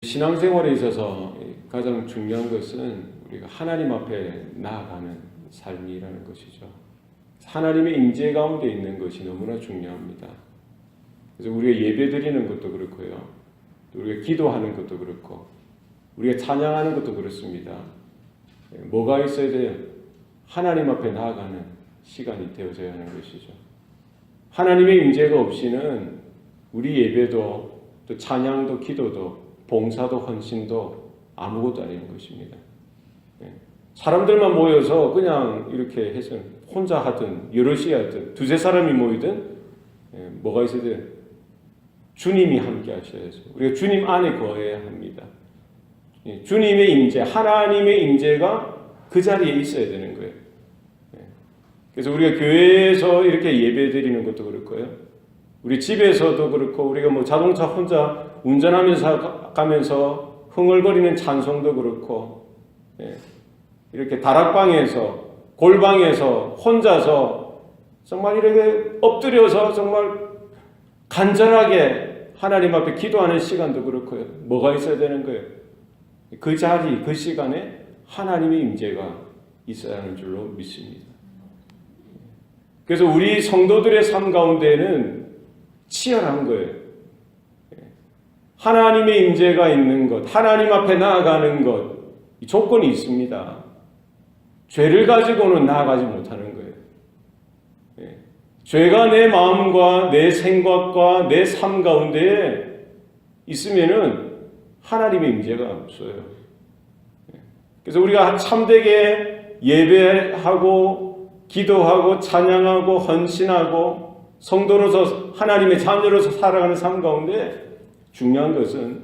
신앙생활에 있어서 가장 중요한 것은 우리가 하나님 앞에 나아가는 삶이라는 것이죠. 하나님의 임재 가운데 있는 것이 너무나 중요합니다. 그래서 우리가 예배드리는 것도 그렇고요. 우리가 기도하는 것도 그렇고 우리가 찬양하는 것도 그렇습니다. 뭐가 있어야 돼요? 하나님 앞에 나아가는 시간이 되어져야 하는 것이죠. 하나님의 임재가 없이는 우리 예배도 또 찬양도 기도도 봉사도 헌신도 아무것도 아닌 것입니다. 사람들만 모여서 그냥 이렇게 해서 혼자 하든 여럿이 하든 두세 사람이 모이든 뭐가 있어야 돼요? 주님이 함께 하셔야죠. 우리가 주님 안에 거해야 합니다. 주님의 임재, 하나님의 임재가 그 자리에 있어야 되는 거예요. 그래서 우리가 교회에서 이렇게 예배드리는 것도 그렇고요. 우리 집에서도 그렇고 우리가 뭐 자동차 혼자 운전하면서 가면서 흥얼거리는 찬송도 그렇고 이렇게 다락방에서 골방에서 혼자서 정말 이렇게 엎드려서 정말 간절하게 하나님 앞에 기도하는 시간도 그렇고요. 뭐가 있어야 되는 거예요? 그 자리, 그 시간에 하나님의 임재가 있어야 하는 줄로 믿습니다. 그래서 우리 성도들의 삶 가운데는 치열한 거예요. 하나님의 임재가 있는 것, 하나님 앞에 나아가는 것, 이 조건이 있습니다. 죄를 가지고는 나아가지 못하는 거예요. 죄가 내 마음과 내 생각과 내 삶 가운데에 있으면은 하나님의 임재가 없어요. 그래서 우리가 참되게 예배하고 기도하고 찬양하고 헌신하고 성도로서 하나님의 자녀로서 살아가는 삶 가운데 중요한 것은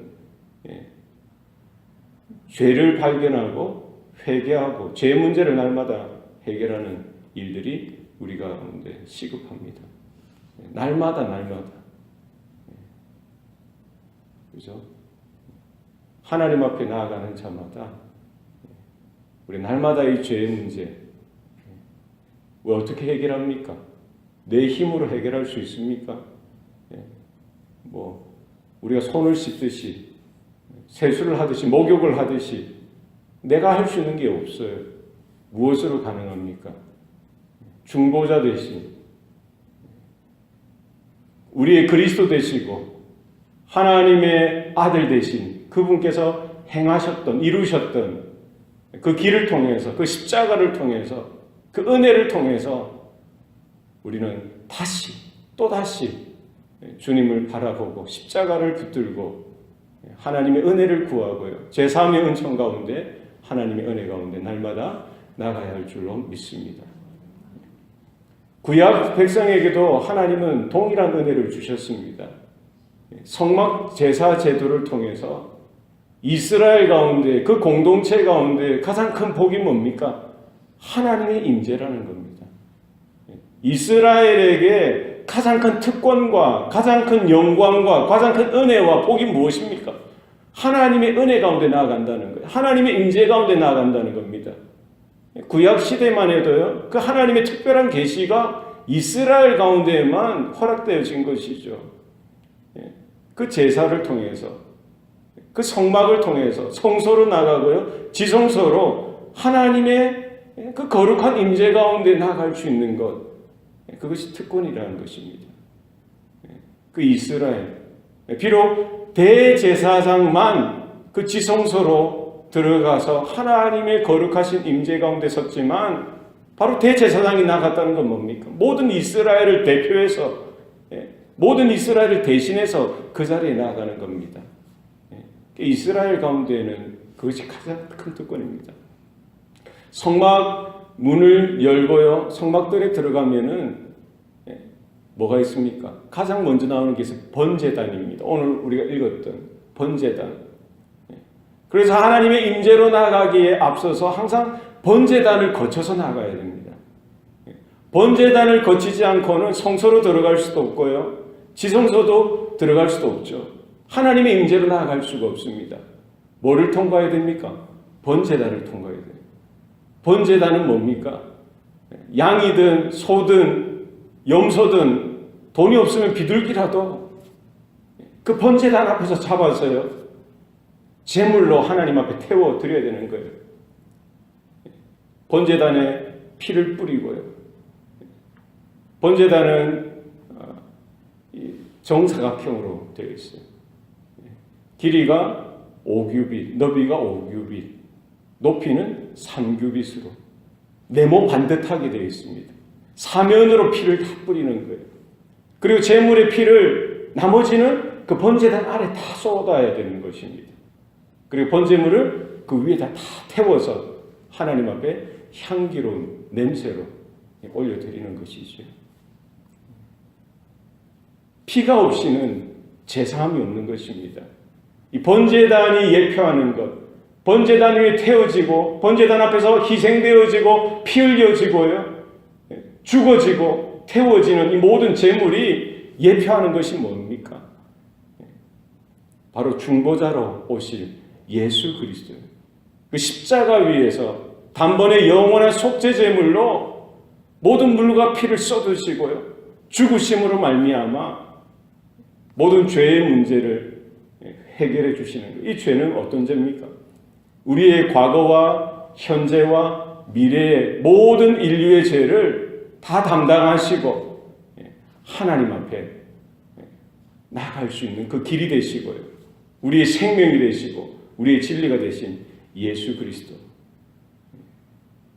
죄를 발견하고 회개하고 죄 문제를 날마다 해결하는 일들이 우리 가운데 시급합니다. 날마다. 그죠? 하나님 앞에 나아가는 자마다 우리 날마다 이 죄의 문제 왜 어떻게 해결합니까? 내 힘으로 해결할 수 있습니까? 우리가 손을 씻듯이 세수를 하듯이 목욕을 하듯이 내가 할 수 있는 게 없어요. 무엇으로 가능합니까? 중보자 되신 우리의 그리스도 되시고 하나님의 아들 되신 그분께서 행하셨던 이루셨던 그 길을 통해서 그 십자가를 통해서 그 은혜를 통해서 우리는 다시 또다시 주님을 바라보고 십자가를 붙들고 하나님의 은혜를 구하고요. 제3의 은총 가운데 하나님의 은혜 가운데 날마다 나가야 할 줄로 믿습니다. 구약 백성에게도 하나님은 동일한 은혜를 주셨습니다. 성막 제사 제도를 통해서 이스라엘 가운데 그 공동체 가운데 가장 큰 복이 뭡니까? 하나님의 임재라는 겁니다. 이스라엘에게 가장 큰 특권과 가장 큰 영광과 가장 큰 은혜와 복이 무엇입니까? 하나님의 은혜 가운데 나아간다는 거예요. 하나님의 임재 가운데 나아간다는 겁니다. 구약 시대만 해도요. 그 하나님의 특별한 계시가 이스라엘 가운데에만 허락되어진 것이죠. 그 제사를 통해서 그 성막을 통해서 성소로 나가고요. 지성소로 하나님의 그 거룩한 임재 가운데 나아갈 수 있는 것 그것이 특권이라는 것입니다. 그 이스라엘 비록 대제사장만 그 지성소로 들어가서 하나님의 거룩하신 임재 가운데 섰지만 바로 대제사장이 나갔다는 건 뭡니까? 모든 이스라엘을 대표해서 모든 이스라엘을 대신해서 그 자리에 나아가는 겁니다. 이스라엘 가운데에는 그것이 가장 큰 특권입니다. 성막 문을 열고요. 성막들에 들어가면은 뭐가 있습니까? 가장 먼저 나오는 게 번제단입니다. 오늘 우리가 읽었던 번제단. 그래서 하나님의 임재로 나가기에 앞서서 항상 번제단을 거쳐서 나가야 됩니다. 번제단을 거치지 않고는 성소로 들어갈 수도 없고요. 지성소도 들어갈 수도 없죠. 하나님의 임재로 나아갈 수가 없습니다. 뭐를 통과해야 됩니까? 번제단을 통과해야 돼요. 번제단은 뭡니까? 양이든 소든 염소든 돈이 없으면 비둘기라도 그 번제단 앞에서 잡았어요. 제물로 하나님 앞에 태워 드려야 되는 거예요. 번제단에 피를 뿌리고요. 번제단은 정사각형으로 되어 있어요. 길이가 5규빗, 너비가 5규빗, 높이는 3규빗으로 네모 반듯하게 되어 있습니다. 사면으로 피를 다 뿌리는 거예요. 그리고 제물의 피를 나머지는 그 번제단 아래 다 쏟아야 되는 것입니다. 그리고 번제물을 그 위에다 다 태워서 하나님 앞에 향기로운 냄새로 올려드리는 것이죠. 피가 없이는 제사함이 없는 것입니다. 이 번제단이 예표하는 것, 번제단 위에 태워지고 번제단 앞에서 희생되어지고 피 흘려지고요, 죽어지고 태워지는 이 모든 제물이 예표하는 것이 뭡니까? 바로 중보자로 오실 예수 그리스도예요. 그 십자가 위에서 단번에 영원한 속죄 제물로 모든 물과 피를 쏟으시고요, 죽으심으로 말미암아 모든 죄의 문제를 해결해 주시는 거예요. 이 죄는 어떤 죄입니까? 우리의 과거와 현재와 미래의 모든 인류의 죄를 다 담당하시고 하나님 앞에 나아갈 수 있는 그 길이 되시고요, 우리의 생명이 되시고 우리의 진리가 되신 예수 그리스도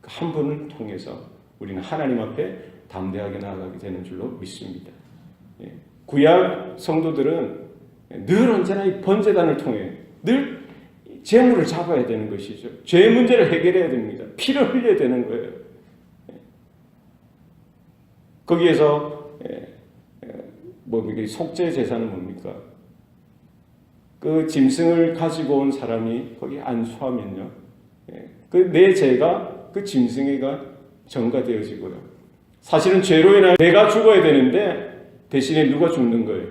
한 분을 통해서 우리는 하나님 앞에 담대하게 나아가게 되는 줄로 믿습니다. 구약 성도들은 늘 언제나 이 번제단을 통해 늘 재물을 잡아야 되는 것이죠. 죄 문제를 해결해야 됩니다. 피를 흘려야 되는 거예요. 거기에서 속죄 제사는 뭡니까? 그 짐승을 가지고 온 사람이 거기 안수하면요, 그 내 죄가 그 짐승에가 전가되어지고요. 사실은 죄로 인하여 내가 죽어야 되는데 대신에 누가 죽는 거예요?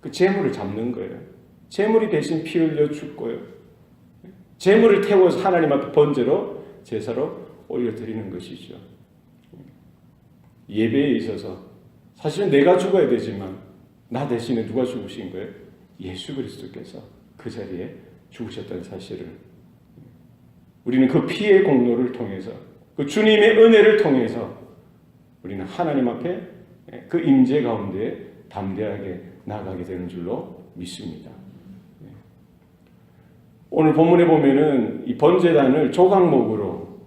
그 제물을 잡는 거예요. 제물이 대신 피 흘려 죽고요, 제물을 태워서 하나님 앞에 번제로 제사로 올려드리는 것이죠. 예배에 있어서 사실은 내가 죽어야 되지만 나 대신에 누가 죽으신 거예요? 예수 그리스도께서 그 자리에 죽으셨다는 사실을 우리는 그 피의 공로를 통해서, 그 주님의 은혜를 통해서 우리는 하나님 앞에 그 임재 가운데 담대하게 나아가게 되는 줄로 믿습니다. 오늘 본문에 보면은 이 번제단을 조각목으로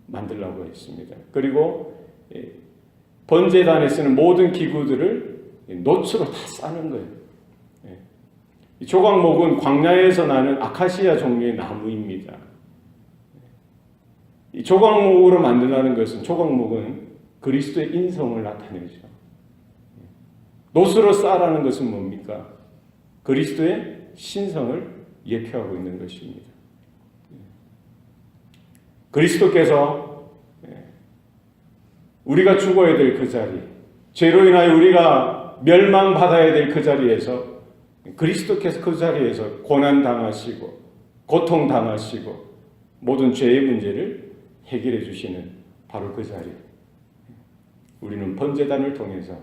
만들라고 했습니다. 그리고 번제단에 쓰는 모든 기구들을 놋으로 다 싸는 거예요. 이 조각목은 광야에서 나는 아카시아 종류의 나무입니다. 이 조각목으로 만들라는 것은, 조각목은 그리스도의 인성을 나타내죠. 놋으로 싸라는 것은 뭡니까? 그리스도의 신성을 예표하고 있는 것입니다. 그리스도께서 우리가 죽어야 될 그 자리, 죄로 인하여 우리가 멸망받아야 될 그 자리에서 그리스도께서 그 자리에서 고난당하시고 고통당하시고 모든 죄의 문제를 해결해 주시는 바로 그 자리, 우리는 번제단을 통해서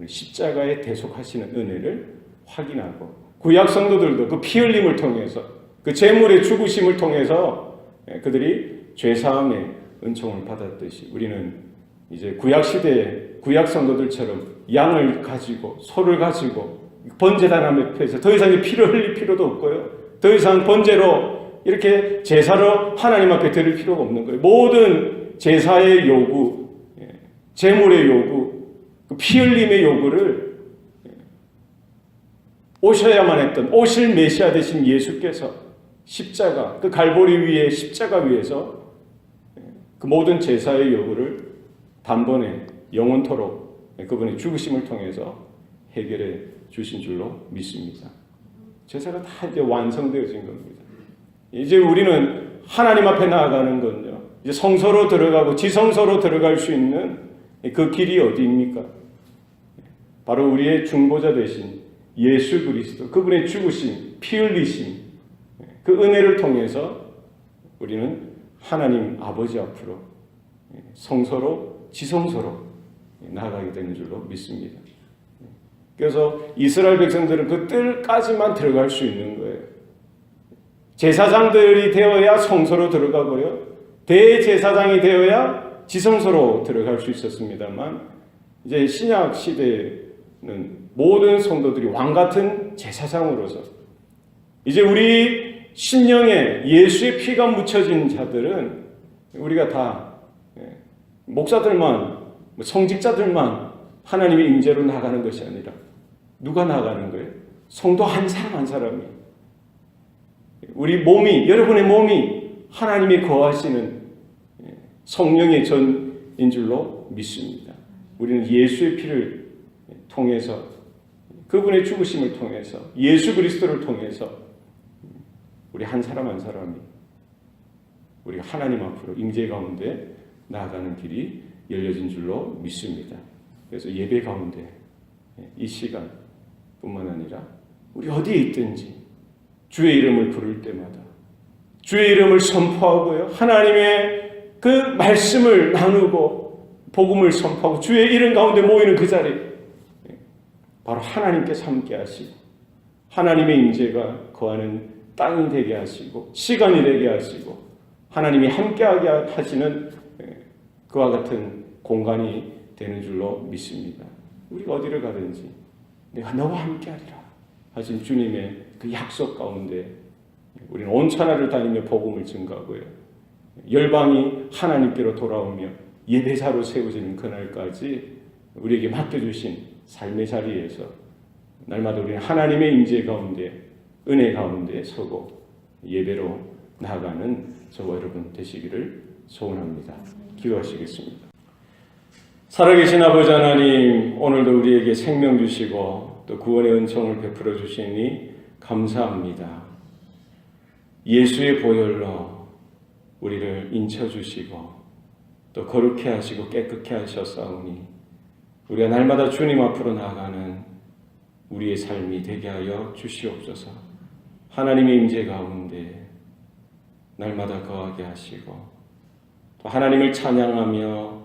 십자가에 대속하시는 은혜를 확인하고, 구약 성도들도 그 피 흘림을 통해서, 그 제물의 죽으심을 통해서 그들이 죄사함의 은총을 받았듯이 우리는 이제 구약 시대의 구약 성도들처럼 양을 가지고 소를 가지고 번제단 앞에서 더 이상 피를 흘릴 필요도 없고요, 더 이상 번제로 이렇게 제사로 하나님 앞에 드릴 필요가 없는 거예요. 모든 제사의 요구, 제물의 요구, 피 흘림의 요구를 오셔야만 했던, 오실 메시아 되신 예수께서 십자가, 그 갈보리 위에 십자가 위에서 그 모든 제사의 요구를 단번에 영원토록 그분의 죽으심을 통해서 해결해 주신 줄로 믿습니다. 제사가 다 이제 완성되어진 겁니다. 이제 우리는 하나님 앞에 나아가는 건요, 이제 성소로 들어가고 지성소로 들어갈 수 있는 그 길이 어디입니까? 바로 우리의 중보자 되신 예수 그리스도, 그분의 죽으심, 피 흘리심, 그 은혜를 통해서 우리는 하나님 아버지 앞으로 성소로, 지성소로 나아가게 되는 줄로 믿습니다. 그래서 이스라엘 백성들은 그 뜰까지만 들어갈 수 있는 거예요. 제사장들이 되어야 성소로 들어가고요. 대제사장이 되어야 지성소로 들어갈 수 있었습니다만 이제 신약 시대는 모든 성도들이 왕같은 제사장으로서 이제 우리 심령에 예수의 피가 묻혀진 자들은 우리가 다 목사들만 성직자들만 하나님의 임재로 나가는 것이 아니라 누가 나가는 거예요? 성도 한 사람 한 사람이 우리 몸이 여러분의 몸이 하나님이 거하시는 성령의 전인 줄로 믿습니다. 우리는 예수의 피를 통해서 그분의 죽으심을 통해서 예수 그리스도를 통해서 우리 한 사람 한 사람이 우리가 하나님 앞으로 임재 가운데 나아가는 길이 열려진 줄로 믿습니다. 그래서 예배 가운데 이 시간뿐만 아니라 우리 어디에 있든지 주의 이름을 부를 때마다 주의 이름을 선포하고요. 하나님의 그 말씀을 나누고 복음을 선포하고 주의 이름 가운데 모이는 그 자리 바로 하나님께서 함께 하시고 하나님의 임재가 거하는 땅이 되게 하시고 시간이 되게 하시고 하나님이 함께하게 하시는 그와 같은 공간이 되는 줄로 믿습니다. 우리가 어디를 가든지 내가 너와 함께하리라 하신 주님의 그 약속 가운데 우리는 온 천하를 다니며 복음을 증거하고요. 열방이 하나님께로 돌아오며 예배자로 세워지는 그날까지 우리에게 맡겨주신 삶의 자리에서 날마다 우리는 하나님의 임재 가운데 은혜 가운데 서고 예배로 나아가는 저와 여러분 되시기를 소원합니다. 기도하시겠습니다. 살아계신 아버지 하나님, 오늘도 우리에게 생명 주시고 또 구원의 은총을 베풀어 주시니 감사합니다. 예수의 보혈로 우리를 인쳐주시고 또 거룩해 하시고 깨끗해 하셨사오니 우리가 날마다 주님 앞으로 나아가는 우리의 삶이 되게 하여 주시옵소서. 하나님의 임재 가운데 날마다 거하게 하시고 또 하나님을 찬양하며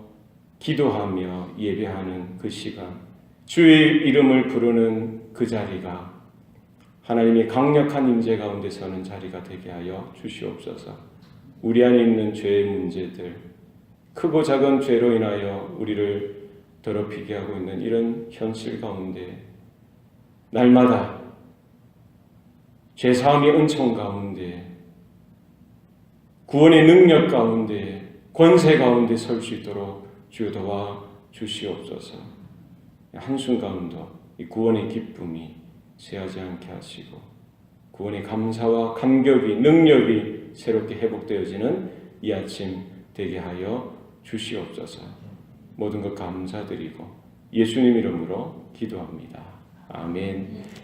기도하며 예배하는 그 시간, 주의 이름을 부르는 그 자리가 하나님의 강력한 임재 가운데 서는 자리가 되게 하여 주시옵소서. 우리 안에 있는 죄의 문제들, 크고 작은 죄로 인하여 우리를 더럽히게 하고 있는 이런 현실 가운데 날마다 죄사함의 은총 가운데 구원의 능력 가운데 권세 가운데 설 수 있도록 주여 도와 주시옵소서. 한순간도 이 구원의 기쁨이 쇠하지 않게 하시고 구원의 감사와 감격이 능력이 새롭게 회복되어지는 이 아침 되게 하여 주시옵소서. 모든 것 감사드리고 예수님 이름으로 기도합니다. 아멘.